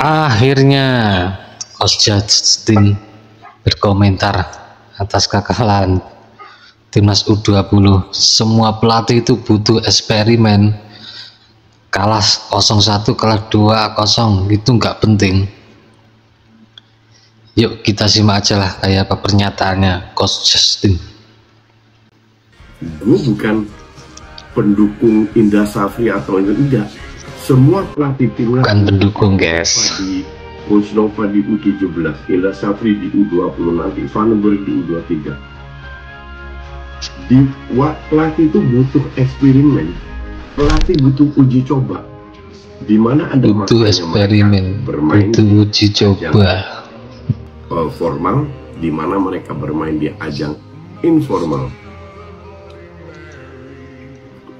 Akhirnya Coach Justin berkomentar atas kekalahan timnas U20. Semua pelatih itu butuh eksperimen. Kalah 0-1, kalah 2-0 itu nggak penting. Yuk kita simak aja lah kayak apa pernyataannya Coach Justin. Gue bukan pendukung Indra Safri atau enggak. Semua pelatih timnas Bukan pendukung, guys. Di Coach Nova di U17, Indra Safri di U20, nanti Vandenberg di U23. Pelatih itu butuh eksperimen. Pelatih butuh uji coba. Di mana ada butuh eksperimen, butuh uji coba. Formal, di mana mereka bermain di ajang informal.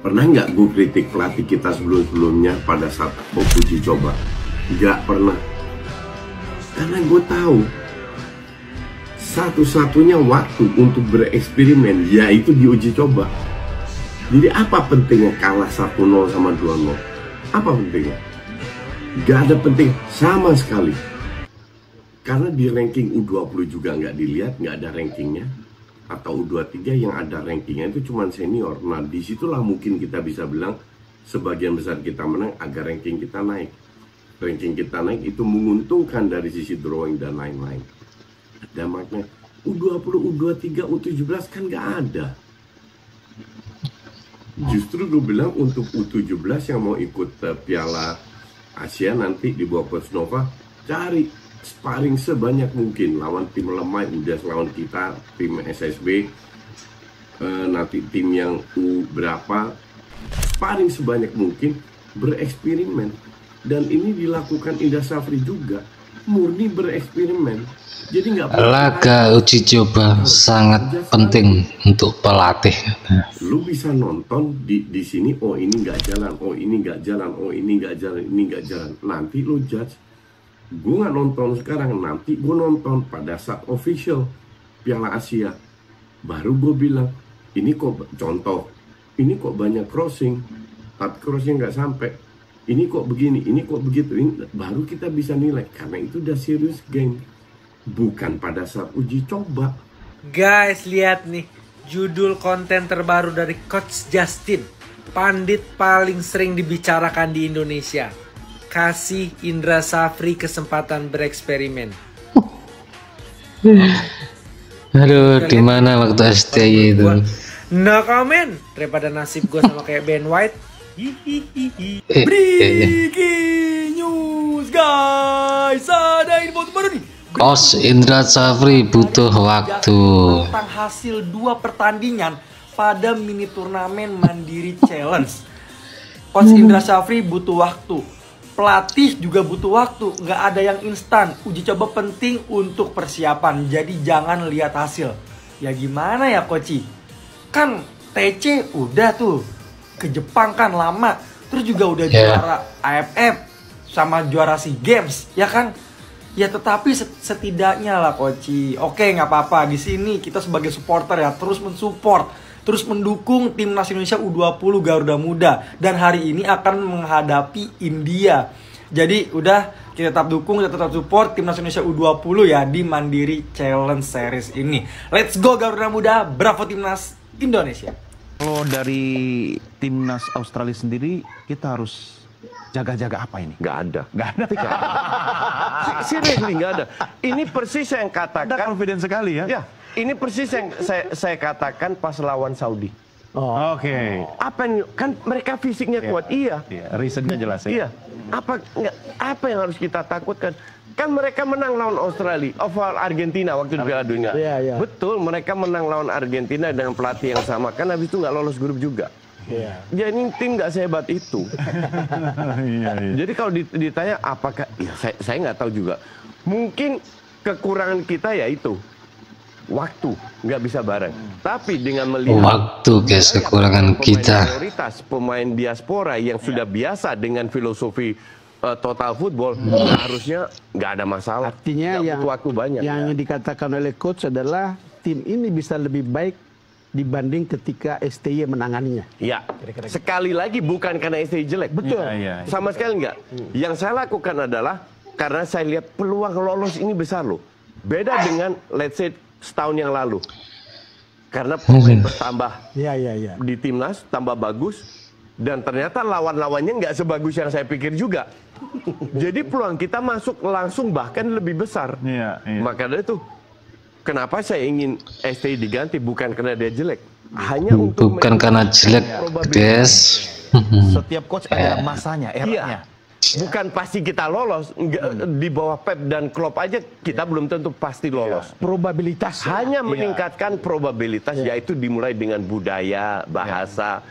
Pernah nggak gue kritik pelatih kita sebelum-sebelumnya pada saat uji coba? Nggak pernah. Karena gue tahu satu-satunya waktu untuk bereksperimen yaitu di uji coba. Jadi apa pentingnya kalah 1-0 sama 2-0? Apa pentingnya? Nggak ada penting sama sekali. Karena di ranking U20 juga nggak dilihat, nggak ada rankingnya. Atau U23 yang ada rankingnya itu cuma senior. Nah disitulah mungkin kita bisa bilang sebagian besar kita menang agar ranking kita naik. Ranking kita naik itu menguntungkan dari sisi drawing dan lain-lain. Ada makna U20, U23, U17 kan nggak ada. Justru gue bilang untuk U17 yang mau ikut Piala Asia nanti di bawah Coach Nova, cari sparring sebanyak mungkin lawan tim lemah. Udah lawan kita tim SSB, nanti tim yang U berapa, sparring sebanyak mungkin, bereksperimen. Dan ini dilakukan Indra Safri juga, murni bereksperimen. Jadi nggak laga uji coba sangat penting untuk pelatih. Lu bisa nonton di sini, oh ini nggak jalan, oh ini nggak jalan, oh ini nggak jalan, ini nggak jalan. Nanti lu judge. Gue nggak nonton sekarang, nanti gue nonton pada saat official Piala Asia. Baru gue bilang, ini kok contoh, ini kok banyak crossing, 4 crossing nggak sampai. Ini kok begini, ini kok begitu. Ini baru kita bisa nilai, karena itu udah serious game. Bukan pada saat uji coba. Guys, lihat nih judul konten terbaru dari Coach Justin, pandit paling sering dibicarakan di Indonesia. Kasih Indra Safri kesempatan bereksperimen. Aduh, di mana waktu STY itu? No comment. Daripada nasib gue sama kayak Ben White. Breaking news, guys. Ada info terbaru nih. Coach Indra Safri butuh waktu. Tentang hasil 2 pertandingan pada mini turnamen Mandiri Challenge. Coach Indra Safri butuh waktu. Pelatih juga butuh waktu. Nggak ada yang instan. Uji coba penting untuk persiapan. Jadi jangan lihat hasil. Ya gimana ya Coach? Kan TC udah tuh ke Jepang kan lama. Terus juga udah juara AFF sama juara SEA Games, ya kan? Ya tetapi setidaknya lah Coach. Oke, nggak apa-apa. Di sini kita sebagai supporter ya terus mensupport, terus mendukung timnas Indonesia U20 Garuda Muda, dan hari ini akan menghadapi India. Jadi udah kita tetap dukung, kita tetap support timnas Indonesia U20 ya di Mandiri Challenge Series ini. Let's go Garuda Muda, bravo timnas Indonesia. Kalau dari timnas Australia sendiri kita harus jaga-jaga apa ini? Nggak ada. Nggak ada. Seriously nggak ada. Ini persis yang katakan. Anda confident sekali ya? Ya, ini persis yang saya katakan pas lawan Saudi. Oh, Oke. Apa yang kan mereka fisiknya kuat? Iya. Reasonnya jelas ya. Iya. Apa yang harus kita takutkan? Kan mereka menang lawan Australia, Argentina waktu di Piala Dunia. Iya. Betul, mereka menang lawan Argentina dengan pelatih yang sama. Kan habis itu nggak lolos grup juga. Iya. Jadi tim nggak sehebat itu. Jadi kalau ditanya apakah, ya saya nggak tahu juga. Mungkin kekurangan kita ya itu waktu, nggak bisa bareng. Tapi dengan melihat Waktu, guys, kekurangan kita. Mayoritas pemain diaspora yang sudah biasa dengan filosofi total football, harusnya nggak ada masalah. Artinya Nggak yang butuh waktu banyak. Yang dikatakan oleh coach adalah tim ini bisa lebih baik dibanding ketika STY menanganinya. Ya, sekali lagi bukan karena STY jelek. Betul. Iya. Sama sekali enggak. Yang saya lakukan adalah karena saya lihat peluang lolos ini besar loh. Beda dengan let's say setahun yang lalu. Karena pemain bertambah Iya. di timnas, tambah bagus, dan ternyata lawan-lawannya nggak sebagus yang saya pikir juga. Jadi peluang kita masuk langsung bahkan lebih besar. Iya. Maka dari itu, kenapa saya ingin STI diganti? Bukan karena dia jelek, hanya untuk Bukan karena jelek, Des. Setiap coach ada masanya, eranya. Bukan pasti kita lolos. Di bawah Pep dan Klopp aja kita belum tentu pasti lolos. Probabilitas. Hanya meningkatkan probabilitas, yaitu dimulai dengan budaya, bahasa,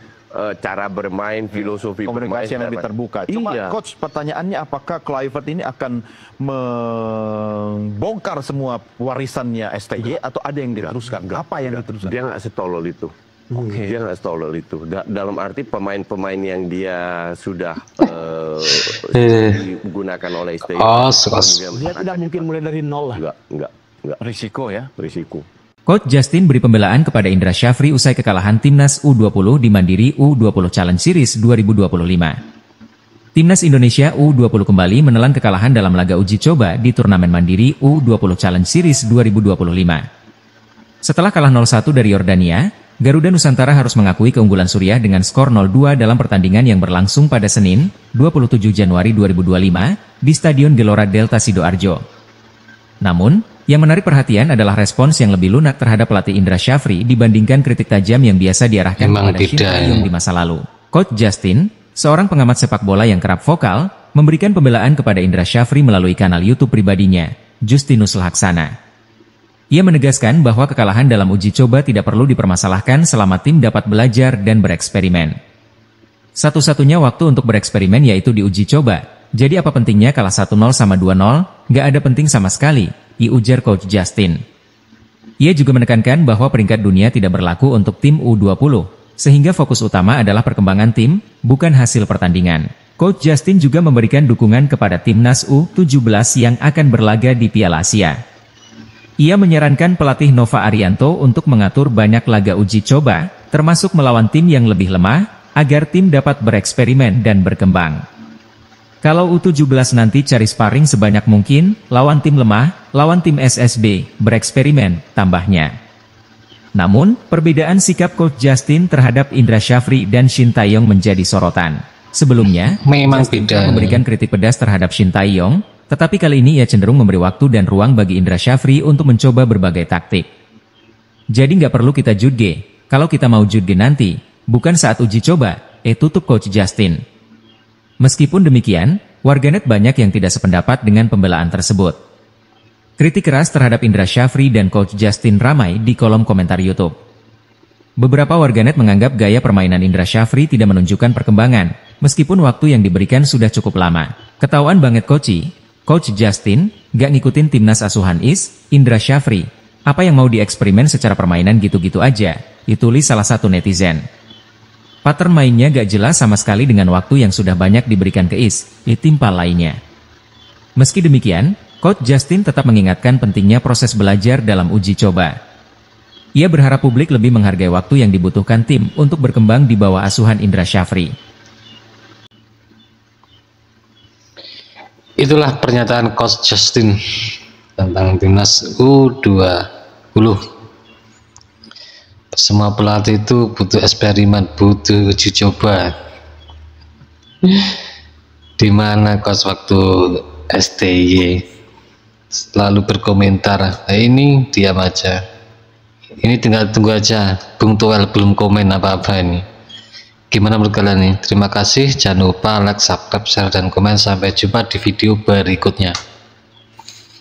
cara bermain, filosofi Komunikasi yang lebih terbuka. Cuma coach, pertanyaannya apakah Kluivert ini akan membongkar semua warisannya STY atau ada yang diteruskan? Apa yang diteruskan? Dia nggak setolol itu. Dia nggak setolol itu. Dalam arti pemain-pemain yang dia sudah digunakan oleh STY. Dia tidak mungkin mulai dari nol lah. Enggak. Risiko ya. Risiko. Coach Justin beri pembelaan kepada Indra Syafri usai kekalahan Timnas U20 di Mandiri U20 Challenge Series 2025. Timnas Indonesia U20 kembali menelan kekalahan dalam laga uji coba di turnamen Mandiri U20 Challenge Series 2025. Setelah kalah 0-1 dari Yordania, Garuda Nusantara harus mengakui keunggulan Suriah dengan skor 0-2 dalam pertandingan yang berlangsung pada Senin, 27 Januari 2025, di Stadion Gelora Delta Sidoarjo. Namun, yang menarik perhatian adalah respons yang lebih lunak terhadap pelatih Indra Syafri dibandingkan kritik tajam yang biasa diarahkan kepada Shin Tae-yong di masa lalu. Coach Justin, seorang pengamat sepak bola yang kerap vokal, memberikan pembelaan kepada Indra Syafri melalui kanal YouTube pribadinya, Justinus Laksana. Ia menegaskan bahwa kekalahan dalam uji coba tidak perlu dipermasalahkan selama tim dapat belajar dan bereksperimen. Satu-satunya waktu untuk bereksperimen yaitu di uji coba, jadi apa pentingnya kalah 1-0 sama 2-0, nggak ada penting sama sekali, ujar Coach Justin. Ia juga menekankan bahwa peringkat dunia tidak berlaku untuk tim U20, sehingga fokus utama adalah perkembangan tim, bukan hasil pertandingan. Coach Justin juga memberikan dukungan kepada Timnas U17 yang akan berlaga di Piala Asia. Ia menyarankan pelatih Nova Arianto untuk mengatur banyak laga uji coba, termasuk melawan tim yang lebih lemah, agar tim dapat bereksperimen dan berkembang. Kalau U17 nanti cari sparring sebanyak mungkin, lawan tim lemah, lawan tim SSB, bereksperimen, tambahnya. Namun, perbedaan sikap Coach Justin terhadap Indra Syafri dan Shin Tae-yong menjadi sorotan. Sebelumnya, memang Justin beda memberikan kritik pedas terhadap Shin Tae-yong, tetapi kali ini ia cenderung memberi waktu dan ruang bagi Indra Syafri untuk mencoba berbagai taktik. Jadi nggak perlu kita judge, kalau kita mau judge nanti, bukan saat uji coba, tutup Coach Justin. Meskipun demikian, warganet banyak yang tidak sependapat dengan pembelaan tersebut. Kritik keras terhadap Indra Syafri dan Coach Justin ramai di kolom komentar YouTube. Beberapa warganet menganggap gaya permainan Indra Syafri tidak menunjukkan perkembangan, meskipun waktu yang diberikan sudah cukup lama. Ketahuan banget Coach Justin, gak ngikutin timnas asuhan Indra Syafri. Apa yang mau dieksperimen secara permainan gitu-gitu aja, ditulis salah satu netizen. Pattern mainnya gak jelas sama sekali dengan waktu yang sudah banyak diberikan ke timpal lainnya. Meski demikian, Coach Justin tetap mengingatkan pentingnya proses belajar dalam uji coba. Ia berharap publik lebih menghargai waktu yang dibutuhkan tim untuk berkembang di bawah asuhan Indra Syafri. Itulah pernyataan Coach Justin tentang timnas U20. Semua pelatih itu butuh eksperimen, butuh uji coba. Dimana Coach waktu STY selalu berkomentar, ini diam aja. Ini tinggal tunggu aja. Bung Toel belum komen apa-apa ini. Gimana menurut kalian nih? Terima kasih. Jangan lupa like, subscribe, share, dan komen. Sampai jumpa di video berikutnya.